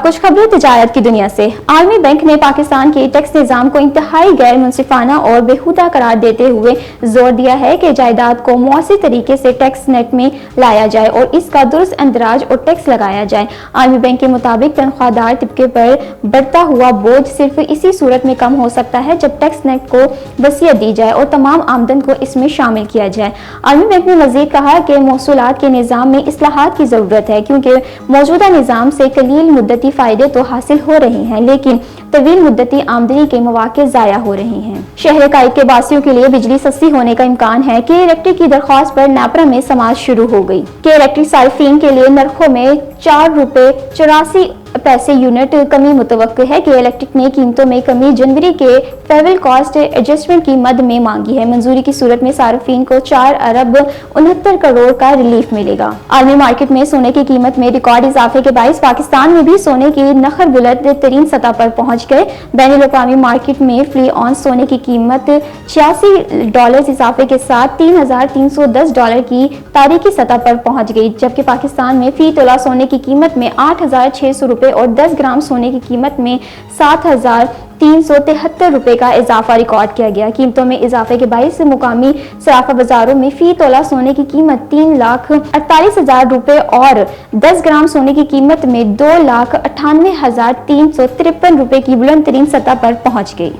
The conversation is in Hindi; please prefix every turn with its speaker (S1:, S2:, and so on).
S1: अब कुछ खबरें तिजारत की दुनिया से। आलमी बैंक ने पाकिस्तान के टैक्स निज़ाम को इंतहाई गैर मुनसिफाना और बेहुदा करार देते हुए जोर दिया है कि जायदाद को मौसर तरीके से टैक्स नेट में लाया जाए और इसका दुरुस्त अंदराज और टैक्स लगाया जाए। आलमी बैंक के मुताबिक तनख्वाहदार तबके पर बढ़ता हुआ बोझ सिर्फ इसी सूरत में कम हो सकता है जब टैक्स नेट को वसीयत दी जाए और तमाम आमदन को इसमें शामिल किया जाए। आलमी बैंक ने मजीद कहा कि मौसूलात के निज़ाम में इस्लाहात की ज़रूरत है क्योंकि मौजूदा निज़ाम से कलील मुद्दती फ़ायदे तो हासिल हो रहे हैं लेकिन तवील मुद्दती आमदनी के मौके ज़ाया हो रहे हैं। शहर काइद के बासियों के लिए बिजली सस्ती होने का इम्कान है। के इलेक्ट्रिक की दरख्वास्त पर नापरा में समाज शुरू हो गई। के इलेक्ट्रिक सार्फिन के लिए नरखों में ₹4.84 यूनिट कमी मुतवक्किल है। कि इलेक्ट्रिक ने कीमतों में कमी जनवरी के फेवल कॉस्ट एडजस्टमेंट की मद में मांगी है। मंजूरी की सूरत में सार्फिन को 4 अरब 69 करोड़ का रिलीफ मिलेगा। आलमी मार्केट में सोने की कीमत में रिकॉर्ड इजाफे के बायस पाकिस्तान में भी सोने की नखर बुलंद तरीन सतह पर पहुंच गए। बैनुल अक़वामी मार्केट में फ्री ऑन सोने की कीमत $86 इजाफे के साथ $3,310 की तारीखी सतह पर पहुंच गई, जबकि पाकिस्तान में फी तोला सोने की कीमत में ₹8,600 और 10 ग्राम सोने की कीमत में ₹7,373 का इजाफा रिकॉर्ड किया गया। कीमतों में इजाफे के बायस मुकामी सराफा बाजारों में फी तोला सोने की कीमत ₹3,48,000 और 10 ग्राम सोने की कीमत में ₹2,98,353 की बुलंद तरीन सतह पर पहुंच गई।